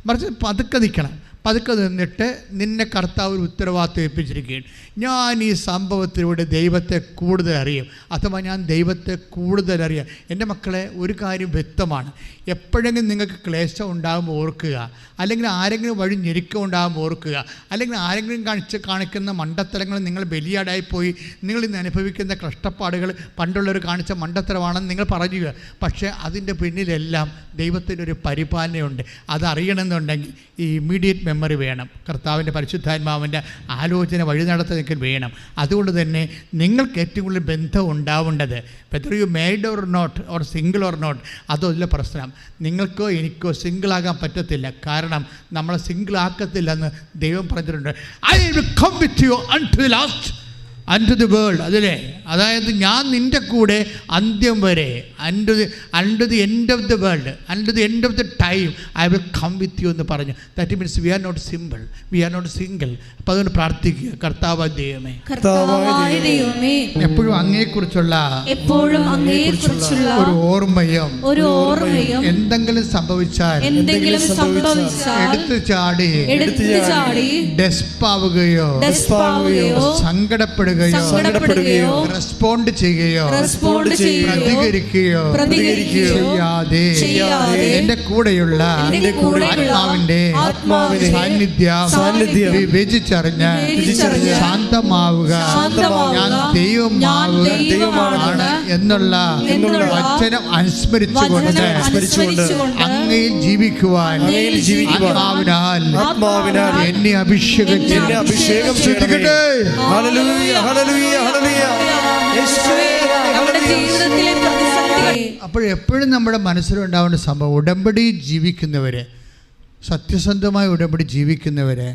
മറിച്ച് പതുക്കെ നിൽക്കണം. പതുക്കെ നിന്നിട്ട് നിന്നെ കർത്താവ് ഒരു ഉത്തരവാദിത്വം ഏൽപ്പിച്ചിരിക്കുകയാണ്. ഞാൻ ഈ സംഭവത്തിലൂടെ ദൈവത്തെ കൂടുതൽ അറിയും, അഥവാ ഞാൻ ദൈവത്തെ കൂടുതൽ അറിയാം. എൻ്റെ മക്കളെ, ഒരു കാര്യം വ്യക്തമാണ്. എപ്പോഴെങ്കിലും നിങ്ങൾക്ക് ക്ലേശം ഉണ്ടാകുമ്പോൾ ഓർക്കുക, അല്ലെങ്കിൽ ആരെങ്കിലും വഴി ഞെരുക്കം ഉണ്ടാകുമ്പോൾ ഓർക്കുക, അല്ലെങ്കിൽ ആരെങ്കിലും കാണിക്കുന്ന മണ്ടത്തരങ്ങൾ നിങ്ങൾ ബലിയാടായിപ്പോയി, നിങ്ങൾ ഇന്ന് അനുഭവിക്കുന്ന കഷ്ടപ്പാടുകൾ പണ്ടുള്ളവർ കാണിച്ച മണ്ടത്തരമാണെന്ന് നിങ്ങൾ പറയുക. പക്ഷേ അതിൻ്റെ പിന്നിലെല്ലാം ദൈവത്തിൻ്റെ ഒരു പരിപാലനയുണ്ട്. അതറിയണമെന്നുണ്ടെങ്കിൽ ഈ ഇമ്മീഡിയറ്റ് മെമ്മറി വേണം. കർത്താവിൻ്റെ പരിശുദ്ധാത്മാവിൻ്റെ ആലോചന വഴി നടത്തുന്നതിന് വേണം. അതുകൊണ്ട് തന്നെ നിങ്ങൾക്ക് ഏറ്റവും കൂടുതൽ ബന്ധം ഉണ്ടാവേണ്ടത് whether you married or not or single or not, അതല്ല പ്രശ്നം. നിങ്ങൾക്കോ എനിക്കോ സിംഗിളാകാൻ പറ്റത്തില്ല. കാരണം നമ്മളെ സിംഗിളാക്കത്തില്ലെന്ന് ദൈവം പറഞ്ഞിട്ടുണ്ട്. I will come with you unto the last unto the world. അതിലെ അതായത് ഞാൻ നിൻ്റെ കൂടെ അന്ത്യം വരെ, unto the end of the world, unto the end of the time I will come with you എന്ന് പറഞ്ഞു. That means we are not single. അപ്പോൾ അതുകൊണ്ട് പ്രാർത്ഥിക്കുക, കർത്താവായ ദൈവമേ, എപ്പോഴും അങ്ങയെക്കുറിച്ചുള്ള ഒരു ഓർമ്മയും എന്തെങ്കിലും സംഭവിച്ചാൽ എടുത്തു ചാടി ഡെസ്പാവുകയോ സങ്കടപ്പെടുകയോ റെസ്പോണ്ട് ചെയ്യുകയോ പ്രതികരിക്കുകയോ ചെയ്യാതെ എൻ്റെ കൂടെയുള്ള ആത്മാവിന്റെ സാന്നിധ്യം വിവേചിച്ചറിഞ്ഞ് ശാന്തമാവുക. ഞാൻ ദൈവമാണ് എന്നുള്ള വചനം അനുസ്മരിച്ചുകൊണ്ട് അങ്ങയിൽ ജീവിക്കുവാൻ ആത്മാവിനാൽ എന്നെ അഭിഷേകം ചെയ്യണമേ. അപ്പോഴെപ്പോഴും നമ്മുടെ മനസ്സിലുണ്ടാവേണ്ട സംഭവം, ഉടമ്പടി ജീവിക്കുന്നവർ, സത്യസന്ധമായ ഉടമ്പടി ജീവിക്കുന്നവരെ,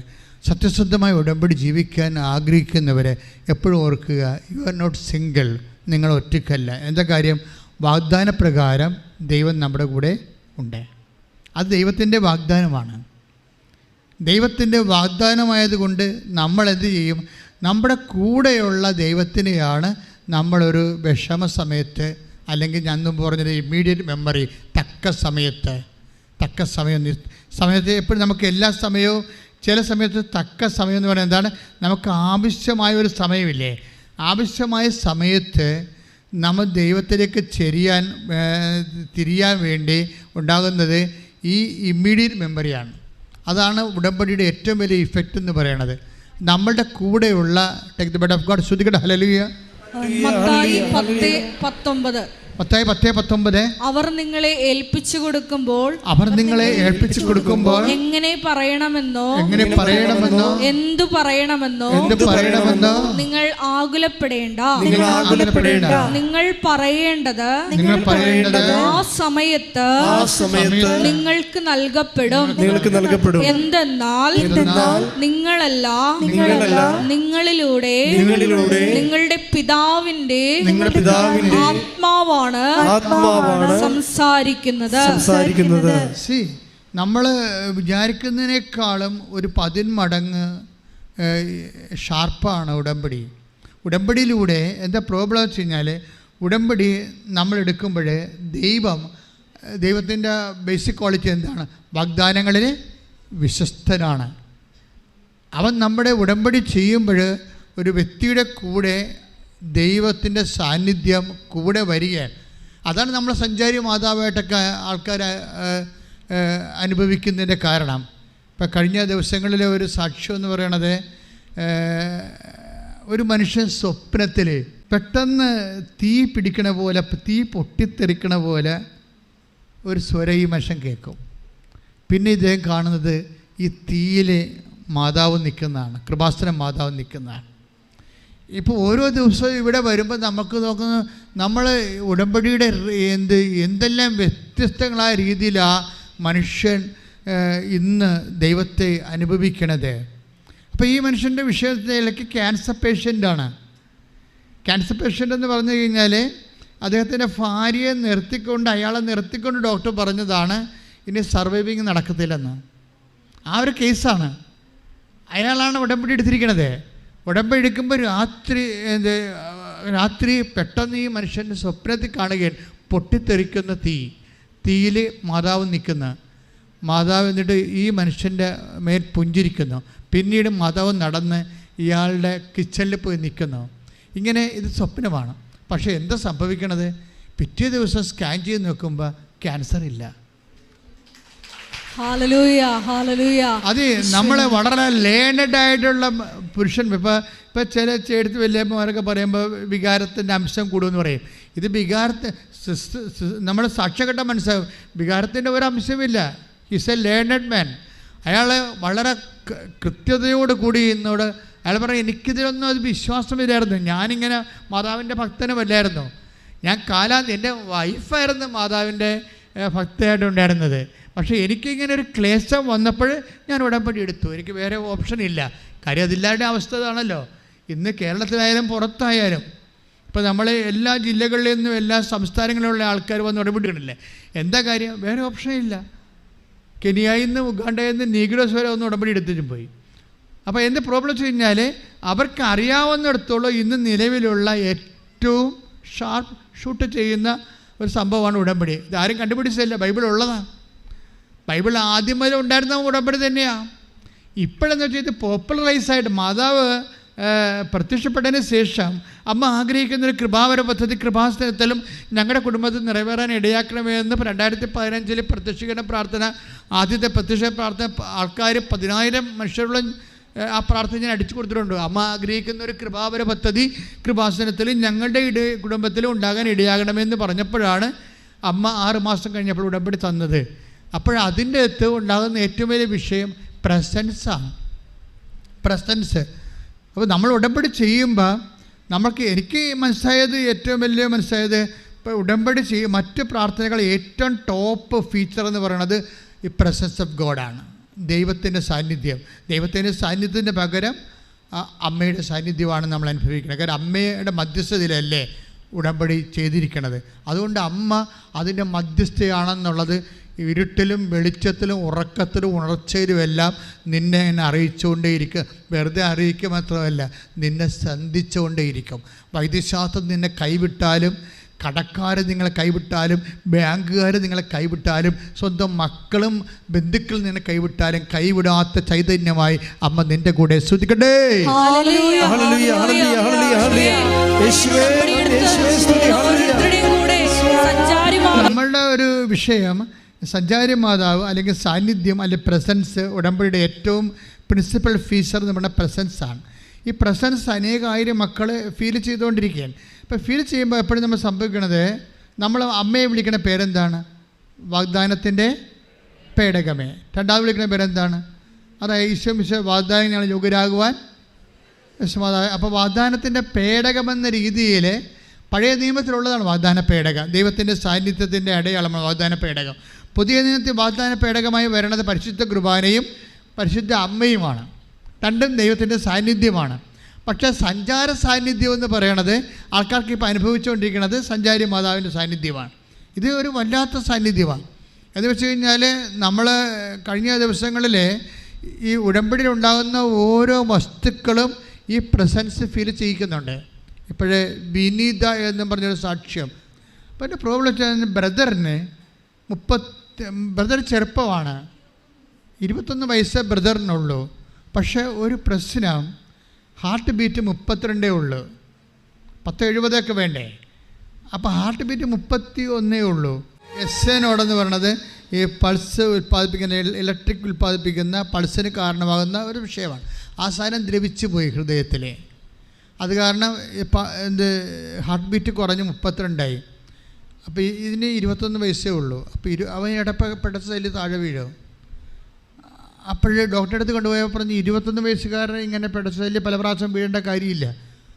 സത്യസന്ധമായ ഉടമ്പടി ജീവിക്കാൻ ആഗ്രഹിക്കുന്നവരെ എപ്പോഴും ഓർക്കുക, യു ആർ നോട്ട് സിംഗിൾ. നിങ്ങൾ ഒറ്റയ്ക്കല്ല. എന്താ കാര്യം? വാഗ്ദാനപ്രകാരം ദൈവം നമ്മുടെ കൂടെ ഉണ്ട്. അത് ദൈവത്തിൻ്റെ വാഗ്ദാനമാണ്. ദൈവത്തിൻ്റെ വാഗ്ദാനമായതുകൊണ്ട് നമ്മൾ എന്ത് ചെയ്യും? നമ്മുടെ കൂടെയുള്ള ദൈവത്തിനെയാണ് നമ്മളൊരു വിഷമ സമയത്ത്, അല്ലെങ്കിൽ ഞാൻ മുമ്പ് പറഞ്ഞൊരു ഇമ്മീഡിയറ്റ് മെമ്മറി, തക്ക സമയത്ത് എപ്പോഴും നമുക്ക് എല്ലാ സമയവും ചില സമയത്ത് തക്ക സമയം എന്ന് പറയുന്നത് എന്താണ്? നമുക്ക് ആവശ്യമായ ഒരു സമയമില്ലേ? ആവശ്യമായ സമയത്ത് നമ്മൾ ദൈവത്തിലേക്ക് തിരിയാൻ വേണ്ടി ഉണ്ടാകുന്നത് ഈ ഇമ്മീഡിയറ്റ് മെമ്മറിയാണ്. അതാണ് ഉടമ്പടിയുടെ ഏറ്റവും വലിയ ഇഫക്റ്റ് എന്ന് പറയുന്നത്. നമ്മളുടെ കൂടെയുള്ള take the bed of God. ശ്രുതികട ഹല്ലേലൂയ. മത്തായി 10:19 അവർ നിങ്ങളെ ഏൽപ്പിച്ചു കൊടുക്കുമ്പോൾ എങ്ങനെ പറയണമെന്നോ എന്തു പറയണമെന്നോ നിങ്ങൾ ആകുലപ്പെടേണ്ട. നിങ്ങൾ പറയേണ്ടത് ആ സമയത്ത് നിങ്ങൾക്ക് നൽകപ്പെടും. എന്തെന്നാൽ നിങ്ങളല്ല നിങ്ങളിലൂടെ നിങ്ങളുടെ പിതാവിന്റെ ആത്മാവാണ് സംസാരിക്കുന്നത്. നമ്മൾ വിചാരിക്കുന്നതിനേക്കാളും ഒരു 10 മടങ്ങ് ഷാർപ്പാണ് ഉടമ്പടി. ഉടമ്പടിയിലൂടെ എന്താ പ്രോബ്ലം വെച്ച് കഴിഞ്ഞാൽ, ഉടമ്പടി നമ്മൾ എടുക്കുമ്പോൾ ദൈവത്തിൻ്റെ ബേസിക് ക്വാളിറ്റി എന്താണ്? വാഗ്ദാനങ്ങളിൽ വിശ്വസ്തനാണ് അവൻ. നമ്മുടെ ഉടമ്പടി ചെയ്യുമ്പോൾ ഒരു വ്യക്തിയുടെ കൂടെ ദൈവത്തിൻ്റെ സാന്നിധ്യം കൂടെ വരികയാണ്. അതാണ് നമ്മൾ സഞ്ചാരി മാതാവായിട്ടൊക്കെ ആൾക്കാർ അനുഭവിക്കുന്നതിൻ്റെ കാരണം. ഇപ്പം കഴിഞ്ഞ ദിവസങ്ങളിലെ ഒരു സാക്ഷ്യം എന്ന് പറയണത്, ഒരു മനുഷ്യൻ സ്വപ്നത്തിൽ പെട്ടെന്ന് തീ പിടിക്കണ പോലെ, തീ പൊട്ടിത്തെറിക്കണ പോലെ ഒരു സ്വരം ഈ മനുഷ്യൻ കേൾക്കും. പിന്നെ ഇദ്ദേഹം കാണുന്നത് ഈ തീയിൽ മാതാവ് നിൽക്കുന്നതാണ്, കൃപാസനം മാതാവ് നിൽക്കുന്നതാണ്. ഇപ്പോൾ ഓരോ ദിവസവും ഇവിടെ വരുമ്പോൾ നമുക്ക് നോക്കുന്ന നമ്മൾ ഉടമ്പടിയുടെ എന്തെല്ലാം വ്യത്യസ്തങ്ങളായ രീതിയിലാണ് മനുഷ്യൻ ഇന്ന് ദൈവത്തെ അനുഭവിക്കണത്. അപ്പോൾ ഈ മനുഷ്യൻ്റെ വിഷയത്തിലേക്ക് ക്യാൻസർ പേഷ്യൻ്റാണ്. ക്യാൻസർ പേഷ്യൻ്റ് എന്ന് പറഞ്ഞു കഴിഞ്ഞാൽ അദ്ദേഹത്തിൻ്റെ ഭാര്യയെ അയാളെ നിർത്തിക്കൊണ്ട് ഡോക്ടർ പറഞ്ഞതാണ് ഇനി സർവൈവിങ് നടക്കത്തില്ലെന്ന്. ആ ഒരു കേസാണ്. അയാളാണ് ഉടമ്പടി എടുത്തിരിക്കണത്. ഉടമ്പടി എടുക്കുമ്പോൾ രാത്രി പെട്ടെന്ന് ഈ മനുഷ്യൻ്റെ സ്വപ്നത്തിൽ കാണുകയാണ് പൊട്ടിത്തെറിക്കുന്ന തീയിൽ മാതാവ് നിൽക്കുന്ന. മാതാവ് എന്നിട്ട് ഈ മനുഷ്യൻ്റെ മേൽ പുഞ്ചിരിക്കുന്നു. പിന്നീട് മാതാവ് നടന്ന് ഇയാളുടെ കിച്ചണിൽ പോയി നിൽക്കുന്നു. ഇങ്ങനെ ഇത് സ്വപ്നമാണ്. പക്ഷേ എന്താ സംഭവിക്കണത്? പിറ്റേ ദിവസം സ്കാൻ ചെയ്ത് നോക്കുമ്പോൾ ക്യാൻസർ ഇല്ല. അത് നമ്മളെ വളരെ ലേണഡ് ആയിട്ടുള്ള പുരുഷൻ. ഇപ്പം ചില ചേർത്ത് വലിയമ്മമാരൊക്കെ പറയുമ്പോൾ വികാരത്തിൻ്റെ അംശം കൂടുമെന്ന് പറയും. ഇത് നമ്മൾ സാക്ഷ്യഘട്ടം മനസ്സിലാവും. വികാരത്തിൻ്റെ ഒരു അംശമില്ല. ഈസ് എ ലേണഡ് മാൻ. അയാൾ വളരെ കൃത്യതയോട് കൂടി എന്നോട് അയാൾ പറയും, എനിക്കിതിലൊന്നും അത് വിശ്വാസമില്ലായിരുന്നു. ഞാനിങ്ങനെ മാതാവിൻ്റെ ഭക്തനുമല്ലായിരുന്നു. ഞാൻ എൻ്റെ വൈഫായിരുന്നു മാതാവിൻ്റെ ഭക്തയായിട്ടുണ്ടായിരുന്നത്. പക്ഷേ എനിക്കിങ്ങനെ ഒരു ക്ലേശം വന്നപ്പോൾ ഞാൻ ഉടമ്പടി എടുത്തു. എനിക്ക് വേറെ ഓപ്ഷൻ ഇല്ല. കാര്യം അതില്ലാതെ അവസ്ഥ ഇതാണല്ലോ. ഇന്ന് കേരളത്തിലായാലും പുറത്തായാലും ഇപ്പോൾ നമ്മൾ എല്ലാ ജില്ലകളിൽ നിന്നും എല്ലാ സംസ്ഥാനങ്ങളിലുള്ള ആൾക്കാർ വന്ന് ഉടമ്പടി ഇടണില്ലേ. എന്താ കാര്യം? വേറെ ഓപ്ഷൻ ഇല്ല. കെനിയയിൽ നിന്ന് ഉഗാണ്ടയിൽ നിന്ന് നീഗ്രോസ് വരെ ഒന്ന് ഉടമ്പടി എടുത്തിട്ടും പോയി. അപ്പോൾ എന്ത് പ്രോബ്ലം വെച്ച് കഴിഞ്ഞാൽ അവർക്ക് അറിയാവുന്നിടത്തോളം ഇന്ന് നിലവിലുള്ള ഏറ്റവും ഷാർപ്പ് ഷൂട്ട് ചെയ്യുന്ന ഒരു സംഭവമാണ് ഉടമ്പടി. ഇതാരും കണ്ടുപിടിച്ചതല്ല, ബൈബിൾ ഉള്ളതാണ്. ബൈബിൾ ആദ്യം മുതൽ ഉണ്ടായിരുന്ന ഉടമ്പടി തന്നെയാണ്. ഇപ്പോഴെന്ന് വെച്ചാൽ ഇത് പോപ്പുലറൈസായിട്ട് മാതാവ് പ്രത്യക്ഷപ്പെട്ടതിന് ശേഷം അമ്മ ആഗ്രഹിക്കുന്നൊരു കൃപാവര പദ്ധതി കൃപാസനത്തിലും ഞങ്ങളുടെ കുടുംബത്തിൽ നിറവേറാൻ ഇടയാക്കണമെന്ന് 2015 പ്രത്യക്ഷീകരണ പ്രാർത്ഥന, ആദ്യത്തെ പ്രത്യക്ഷ പ്രാർത്ഥന ആൾക്കാർ 10,000 മനുഷ്യരുള്ള ആ പ്രാർത്ഥന ഞാൻ അടിച്ചു കൊടുത്തിട്ടുണ്ട്. അമ്മ ആഗ്രഹിക്കുന്ന ഒരു കൃപാവര പദ്ധതി കൃപാസനത്തിലും ഞങ്ങളുടെ കുടുംബത്തിലും ഉണ്ടാകാൻ ഇടയാകണമെന്ന് പറഞ്ഞപ്പോഴാണ് അമ്മ 6 മാസം കഴിഞ്ഞപ്പോൾ ഉടമ്പടി തന്നത്. അതിൻ്റെ അകത്ത് ഉണ്ടാകുന്ന ഏറ്റവും വലിയ വിഷയം പ്രസൻസാണ്. പ്രസൻസ്. അപ്പോൾ നമ്മൾ ഉടമ്പടി ചെയ്യുമ്പോൾ എനിക്ക് മനസ്സിലായത്, ഏറ്റവും വലിയ മനസ്സിലായത്, ഇപ്പോൾ ഉടമ്പടി മറ്റ് പ്രാർത്ഥനകൾ ഏറ്റവും ടോപ്പ് ഫീച്ചർ എന്ന് പറയുന്നത് ഈ പ്രസൻസ് ഓഫ് ഗോഡാണ്. ദൈവത്തിൻ്റെ സാന്നിധ്യം. ദൈവത്തിൻ്റെ സാന്നിധ്യത്തിൻ്റെ പകരം അമ്മയുടെ സാന്നിധ്യമാണ് നമ്മൾ അനുഭവിക്കുന്നത്. കാരണം അമ്മയുടെ മധ്യസ്ഥതയിലല്ലേ ഉടമ്പടി ചെയ്തിരിക്കണത്. അതുകൊണ്ട് അമ്മ അതിൻ്റെ മധ്യസ്ഥയാണെന്നുള്ളത് ഇരുട്ടിലും വെളിച്ചത്തിലും ഉറക്കത്തിലും ഉണർച്ചയിലുമെല്ലാം നിന്നെ അറിയിച്ചുകൊണ്ടേയിരിക്കും. വെറുതെ അറിയിക്കുക മാത്രമല്ല, നിന്നെ സന്ധിച്ചുകൊണ്ടേയിരിക്കും. വൈദ്യശാസ്ത്രം നിന്നെ കൈവിട്ടാലും കടക്കാർ നിങ്ങളെ കൈവിട്ടാലും, ബാങ്കുകാർ നിങ്ങളെ കൈവിട്ടാലും, സ്വന്തം മക്കളും ബന്ധുക്കളും നിന്നെ കൈവിട്ടാലും കൈവിടാത്ത ചൈതന്യമായി അമ്മ നിന്റെ കൂടെ സ്തുതിക്കട്ടെ. നമ്മളുടെ ഒരു വിഷയം സഞ്ചാരി മാതാവ് അല്ലെങ്കിൽ സാന്നിധ്യം അല്ലെങ്കിൽ പ്രസൻസ്. ഉടമ്പടിയുടെ ഏറ്റവും പ്രിൻസിപ്പൽ ഫീച്ചർ നമ്മുടെ പ്രസൻസാണ്. ഈ പ്രസൻസ് അനേകായിരം മക്കൾ ഫീൽ ചെയ്തുകൊണ്ടിരിക്കുകയാണ്. ഇപ്പോൾ ഫീൽ ചെയ്യുമ്പോൾ എപ്പോഴും നമ്മൾ സംഭവിക്കുന്നത്, നമ്മൾ അമ്മയെ വിളിക്കുന്ന പേരെന്താണ്? വാഗ്ദാനത്തിൻ്റെ പേടകമേ. രണ്ടാമത് വിളിക്കുന്ന പേരെന്താണ്? അതായത് ഈശോ വാഗ്ദാനം ഞങ്ങൾ യോഗ്യരാകുവാൻ യശോമാതാവ്. അപ്പോൾ വാഗ്ദാനത്തിൻ്റെ പേടകമെന്ന രീതിയിൽ പഴയ നിയമത്തിലുള്ളതാണ് വാഗ്ദാന പേടകം. ദൈവത്തിൻ്റെ സാന്നിധ്യത്തിൻ്റെ അടയാളമാണ് വാഗ്ദാന പേടകം. പുതിയ നിയമത്തിൽ വാഗ്ദാന പേടകമായി വരുന്നത് പരിശുദ്ധ കുർബാനയും പരിശുദ്ധ അമ്മയുമാണ്. രണ്ടും ദൈവത്തിൻ്റെ സാന്നിധ്യമാണ്. പക്ഷേ സഞ്ചാര സാന്നിധ്യം എന്ന് പറയണത് ആൾക്കാർക്ക് ഇപ്പോൾ അനുഭവിച്ചുകൊണ്ടിരിക്കുന്നത് സഞ്ചാരി മാതാവിൻ്റെ സാന്നിധ്യമാണ്. ഇത് ഒരു വല്ലാത്ത സാന്നിധ്യമാണ്. എന്ന് വെച്ച് കഴിഞ്ഞാൽ നമ്മൾ കഴിഞ്ഞ ദിവസങ്ങളിൽ ഈ ഉടമ്പടിയിലുണ്ടാകുന്ന ഓരോ വസ്തുക്കളും ഈ പ്രസൻസ് ഫീൽ ചെയ്യിക്കുന്നുണ്ട്. ഇപ്പോഴേ വിനീത എന്നും പറഞ്ഞൊരു സാക്ഷ്യം. അപ്പോൾ എൻ്റെ പ്രോബ്ലം വെച്ചാൽ ബ്രദറിന് ബ്രദർ ചെറുപ്പമാണ്, 21 വയസ്സേ ബ്രദറിനുള്ളൂ. പക്ഷേ ഒരു പ്രശ്നം, ഹാർട്ട് ബീറ്റ് 32 ഉള്ളൂ. 10-70 വേണ്ടേ? അപ്പോൾ ഹാർട്ട് ബീറ്റ് 31 ഉള്ളൂ. എസ്എനോടെന്ന് പറയണത് ഈ പൾസ് ഉൽപ്പാദിപ്പിക്കുന്ന, ഇലക്ട്രിക് ഉൽപ്പാദിപ്പിക്കുന്ന പൾസിന് കാരണമാകുന്ന ഒരു വിഷയമാണ്. ആ സാധനം ദ്രവിച്ചു പോയി ഹൃദയത്തിൽ. അത് കാരണം ഹാർട്ട് ബീറ്റ് കുറഞ്ഞ് 32ആയി. അപ്പോൾ ഇതിന് 21 വയസ്സേ ഉള്ളൂ. അപ്പോൾ അവൻ ഇടപെട്ട സൈഡിൽ താഴെ വീഴും. അപ്പോഴേ ഡോക്ടറെ അടുത്ത് കൊണ്ടുപോയപ്പോൾ പറഞ്ഞ് 21 വയസ്സുകാരൻ ഇങ്ങനെ പെടച്ചതിൽ പല പ്രാവശ്യം വീഴേണ്ട കാര്യമില്ല.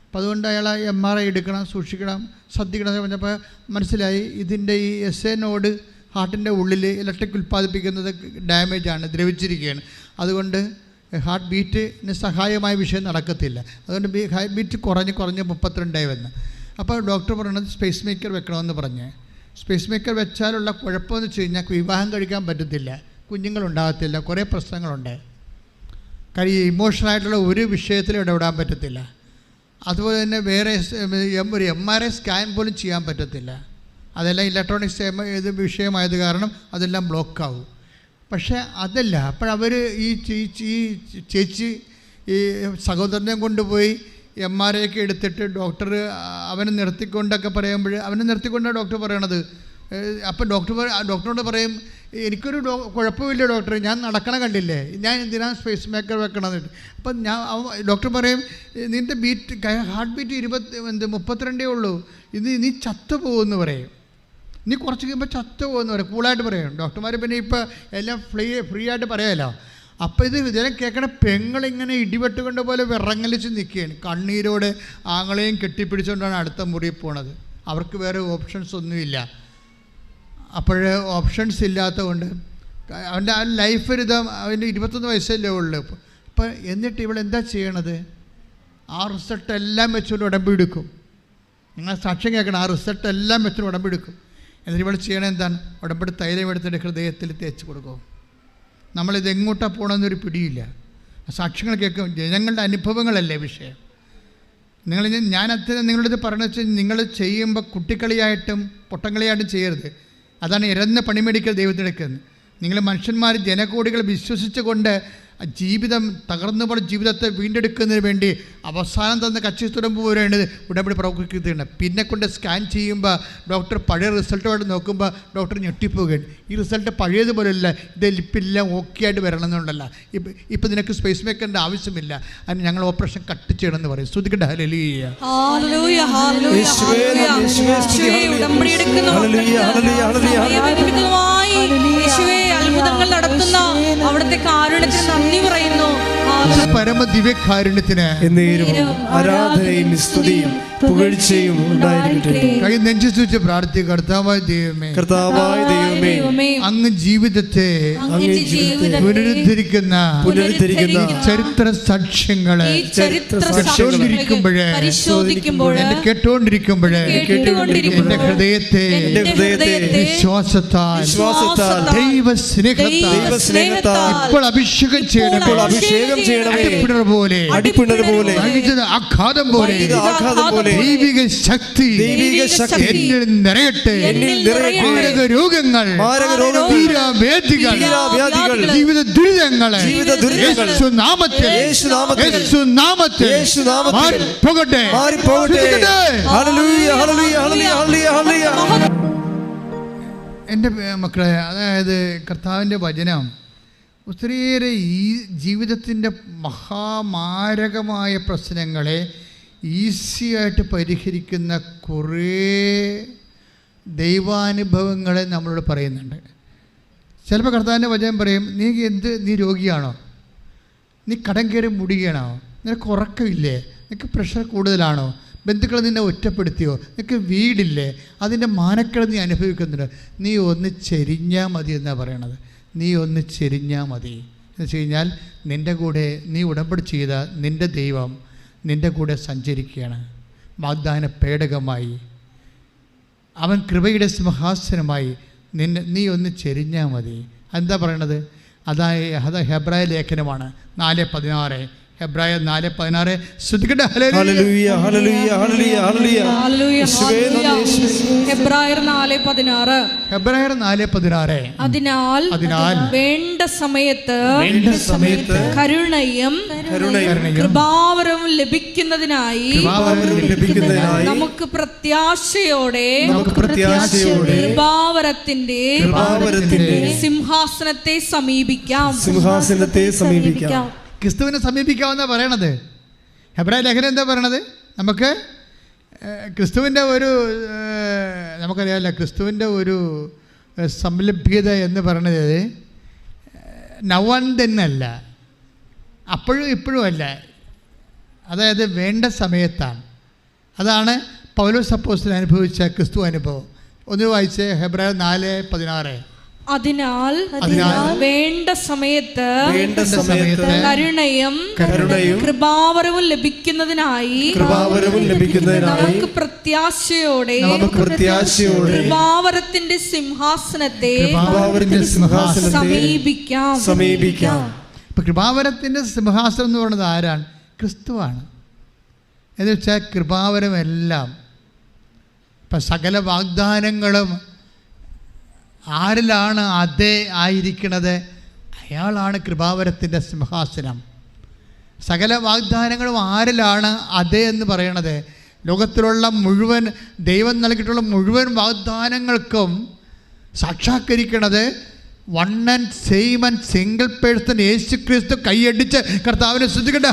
അപ്പോൾ അതുകൊണ്ട് അയാൾ MRI എടുക്കണം, സൂക്ഷിക്കണം, ശ്രദ്ധിക്കണം എന്ന് പറഞ്ഞപ്പോൾ മനസ്സിലായി ഇതിൻ്റെ ഈ എസ്എനോട് ഹാർട്ടിൻ്റെ ഉള്ളിൽ ഇലക്ട്രിക് ഉൽപ്പാദിപ്പിക്കുന്നത് ഡാമേജാണ്, ദ്രവിച്ചിരിക്കുകയാണ്. അതുകൊണ്ട് ഹാർട്ട് ബീറ്റിന് സഹായമായ വിഷയം നടക്കത്തില്ല. അതുകൊണ്ട് ഹാർട്ട് ബീറ്റ് കുറഞ്ഞ് 32 വന്ന്. അപ്പോൾ ഡോക്ടർ പറയുന്നത് സ്പേസ് മേക്കർ വെക്കണമെന്ന് പറഞ്ഞ്. സ്പേസ് മേക്കർ വെച്ചാലുള്ള കുഴപ്പമെന്ന് വെച്ച് കഴിഞ്ഞാൽ വിവാഹം കഴിക്കാൻ പറ്റത്തില്ല, കുഞ്ഞുങ്ങളുണ്ടാകത്തില്ല, കുറേ പ്രശ്നങ്ങളുണ്ട്. കാര്യം ഇമോഷണലായിട്ടുള്ള ഒരു വിഷയത്തിലും ഇടപെടാൻ പറ്റത്തില്ല. അതുപോലെ തന്നെ വേറെ ഒരു MRI സ്കാൻ പോലും ചെയ്യാൻ പറ്റത്തില്ല. അതെല്ലാം ഇലക്ട്രോണിക്സ് ഇത് വിഷയമായത് കാരണം അതെല്ലാം ബ്ലോക്കാവും. പക്ഷേ അതല്ല, അപ്പോഴവർ ഈ ചേച്ചി ഈ സഹോദരനെ കൊണ്ടുപോയി MRI ഒക്കെ എടുത്തിട്ട് ഡോക്ടർ അവനെ നിർത്തിക്കൊണ്ടൊക്കെ പറയുമ്പോൾ, അവനെ നിർത്തിക്കൊണ്ടാണ് ഡോക്ടർ പറയണത്. അപ്പം ഡോക്ടറോട് പറയും, എനിക്കൊരു കുഴപ്പമില്ല ഡോക്ടർ, ഞാൻ നടക്കണ കണ്ടില്ലേ, ഞാൻ എന്തിനാണ് സ്പേസ് മേക്കർ വെക്കണമെന്ന്. അപ്പം ഡോക്ടർ പറയും, നിൻ്റെ ഹാർട്ട് ബീറ്റ് 32 ഉള്ളൂ, നീ ചത്തു പോകുമെന്ന് പറയും, നീ കുറച്ച് കഴിയുമ്പോൾ ചത്തു പോകുമെന്ന് പറയും, കൂളായിട്ട് പറയും ഡോക്ടർമാർ. പിന്നെ ഇപ്പോൾ എല്ലാം ഫ്രീ ആയിട്ട് പറയാമല്ലോ. അപ്പോൾ ഇതിനെ കേൾക്കണ പെങ്ങളിങ്ങനെ ഇടിവെട്ടുകൊണ്ട് പോലെ വിറങ്ങലിച്ച് നിൽക്കുകയാണ്, കണ്ണീരോട് ആങ്ങളെയും കെട്ടിപ്പിടിച്ചുകൊണ്ടാണ് അടുത്ത മുറിയിൽ പോണത്. അവർക്ക് വേറെ ഓപ്ഷൻസ് ഒന്നുമില്ല. അപ്പോൾ ഓപ്ഷൻസ് ഇല്ലാത്തതുകൊണ്ട് അവൻ്റെ ആ ലൈഫ് ഒരു അവൻ്റെ 21 വയസ്സല്ലേ ഉള്ളൂ. അപ്പോൾ എന്നിട്ട് ഇവളെന്താ ചെയ്യണത്? ആ റിസൾട്ട് എല്ലാം വെച്ചുകൊണ്ട് ഉടമ്പെടുക്കും. നിങ്ങൾ സാക്ഷ്യം കേൾക്കണം, ആ റിസൾട്ട് എല്ലാം വെച്ചുകൊണ്ട് ഉടമ്പെടുക്കും. എന്നിട്ട് ഇവിടെ ചെയ്യണത് എന്താണ്? ഉടമ്പടി തൈലം എടുത്തിട്ട് ഹൃദയത്തിൽ തേച്ച് കൊടുക്കും. നമ്മളിത് എങ്ങോട്ടാണ് പോകണമെന്നൊരു പിടിയില്ല. സാക്ഷ്യങ്ങൾ കേൾക്കും, ജനങ്ങളുടെ അനുഭവങ്ങളല്ലേ വിഷയം. ഞാൻ അത്രയും നിങ്ങളുടെ ഇത് പറഞ്ഞു വെച്ചാൽ, നിങ്ങൾ ചെയ്യുമ്പോൾ കുട്ടിക്കളിയായിട്ടും പൊട്ടങ്കളിയായിട്ടും ചെയ്യരുത്. അതാണ് ഇരന്ന് പണിമെടുക്കൽ ദൈവത്തിനെടുക്കുന്നത്. നിങ്ങൾ മനുഷ്യന്മാർ ജനകോടികൾ വിശ്വസിച്ചുകൊണ്ട് ജീവിതം തകർന്നു പോയ ജീവിതത്തെ വീണ്ടെടുക്കുന്നതിന് വേണ്ടി അവസാനം തന്ന കച്ചിത്തുടമ്പ് പോലെയാണ് ഉടമ്പടി പ്രവർത്തിക്കുന്നുണ്ട്. പിന്നെ കൊണ്ട് സ്കാൻ ചെയ്യുമ്പോൾ ഡോക്ടർ പഴയ റിസൾട്ടുമായിട്ട് നോക്കുമ്പോൾ ഡോക്ടർ ഞെട്ടിപ്പോവുകയാണ്. ഈ റിസൾട്ട് പഴയതുപോലെയല്ല, ഇതെല്ലാം ഓക്കെ ആയിട്ട് വരണമെന്നുണ്ടല്ല, ഇപ്പം നിനക്ക് സ്പേസ് മേക്കറിൻ്റെ ആവശ്യമില്ല, അതിന് ഞങ്ങൾ ഓപ്പറേഷൻ കട്ട് ചെയ്യണമെന്ന് പറയും. ശ്രുതിക്കട്ടെ, ഹല്ലേലൂയ. അത്ഭുതങ്ങൾ നടത്തുന്ന അവിടുത്തെ കാരുണ്യത്തിന് നന്ദി പറയുന്നു. പരമദിവ്യകാരുണ്യത്തിന് ആരാധനയും സ്തുതിയും പുകഴ്ചയും ഉണ്ടായിരിക്കട്ടെ. കൈ നെഞ്ചുവെച്ച് പ്രാർത്ഥിക്കുക. കർത്താവായ ദൈവമേ, അങ്ങ് ജീവിതത്തെ പുനരുദ്ധരിക്കുന്ന ചരിത്ര സാക്ഷ്യങ്ങളെ കേട്ടോണ്ടിരിക്കുമ്പോഴേ എന്റെ ഹൃദയത്തെ വിശ്വാസത്താൽ ദൈവ സ്നേഹത്താൽ ഇപ്പോൾ അഭിഷേകം ചെയ്യണം. ചെയ്യണമേ. അടിപ്പിണർ പോലെ ആഘാതം പോലെ ദൈവിക ശക്തി എന്നിൽ നിറയട്ടെ. മാരക രോഗങ്ങൾ, വീരാവേദികൾ, ജീവിത ദുരിതങ്ങളെ യേശുനാമത്തിൽ മാറിപ്പോകട്ടെ. എൻ്റെ മക്കളെ, അതായത് കർത്താവിൻ്റെ വചനം ഒത്തിരിയേറെ ഈ ജീവിതത്തിൻ്റെ മഹാമാരകമായ പ്രശ്നങ്ങളെ ഈസിയായിട്ട് പരിഹരിക്കുന്ന കുറേ ദൈവാനുഭവങ്ങളെ നമ്മളോട് പറയുന്നുണ്ട്. ചിലപ്പോൾ കർത്താവിൻ്റെ വചനം പറയും, നീ രോഗിയാണോ? നീ കടം കയറി മുടികയാണോ? നിനക്ക് ഉറക്കമില്ലേ? നിനക്ക് പ്രഷർ കൂടുതലാണോ? ബന്ധുക്കൾ നിന്നെ ഒറ്റപ്പെടുത്തിയോ? നിനക്ക് വീടില്ലേ? അതിൻ്റെ മാനക്കേട് നീ അനുഭവിക്കുന്നുണ്ട്. നീ ഒന്ന് ചെരിഞ്ഞാൽ മതി എന്നാണ് പറയണത്. നീ ഒന്ന് ചെരിഞ്ഞാൽ മതി എന്ന് വെച്ച് കഴിഞ്ഞാൽ നിൻ്റെ കൂടെ നീ ഉടമ്പടി ചെയ്ത നിൻ്റെ ദൈവം നിൻ്റെ കൂടെ സഞ്ചരിക്കുകയാണ്. വാഗ്ദാന പേടകമായി അവൻ കൃപയുടെ സിംഹാസനമായി നീ ഒന്ന് ചെരിഞ്ഞാൽ മതി. എന്താ പറയണത്? അത് ഹെബ്രായ ലേഖനമാണ് 4:16. ഹെബ്രായർ 4:16 ശ്രദ്ധിക്കട്ടെ. ഹല്ലേലൂയ ഹല്ലേലൂയ ഹല്ലേലൂയ ഹെബ്രായർ 4:16. അതിനാൽ വേണ്ട സമയത്ത് കരുണയും കൃപാവരവും ലഭിക്കുന്നതിനായി നമുക്ക് പ്രത്യാശയോടെ കൃപാവരത്തിന്റെ സിംഹാസനത്തെ സമീപിക്കാം. ക്രിസ്തുവിനെ സമീപിക്കാമെന്നാണ് പറയണത്. ഹെബ്രായ ലേഖനം എന്താ പറയണത്? നമുക്ക് ക്രിസ്തുവിൻ്റെ നമുക്കറിയാമല്ലോ, ക്രിസ്തുവിൻ്റെ ഒരു സംലഭ്യത എന്ന് പറയുന്നത് നവൻ തന്നെയല്ല, അപ്പോഴും ഇപ്പോഴും അല്ല, അതായത് വേണ്ട സമയത്താണ്. അതാണ് പൗലോസ് അപ്പോസ്തലൻ അനുഭവിച്ച ക്രിസ്തു അനുഭവം. ഒന്ന് വായിച്ച് ഹെബ്രായർ 4:16. അതിനാൽ വേണ്ട സമയത്ത് കരുണയും കൃപാവരവും ലഭിക്കുന്നതിനായി നമുക്ക് പ്രത്യാശയോടെ കൃപാവരത്തിന്റെ സിംഹാസനത്തെ സമീപിക്കാം. ഇപ്പൊ കൃപാവരത്തിന്റെ സിംഹാസനം എന്ന് പറയുന്നത് ആരാണ്? ക്രിസ്തുവാണ്. എന്ന് വെച്ചാൽ കൃപാവരമെല്ലാം ഇപ്പം സകല വാഗ്ദാനങ്ങളും ആരിലാണ് അതേ ആയിരിക്കണത്? അയാളാണ് കൃപാവരത്തിൻ്റെ സിംഹാസനം. സകല വാഗ്ദാനങ്ങളും ആരിലാണ് അതേ എന്ന് പറയണത്? ലോകത്തിലുള്ള മുഴുവൻ ദൈവം നൽകിയിട്ടുള്ള മുഴുവൻ വാഗ്ദാനങ്ങൾക്കും സാക്ഷാത്കരിക്കണത് one and same and single person യേശു ക്രിസ്തു. കൈയടിച്ച് കർത്താവിനെ സ്തുതിക്കട്ടെ.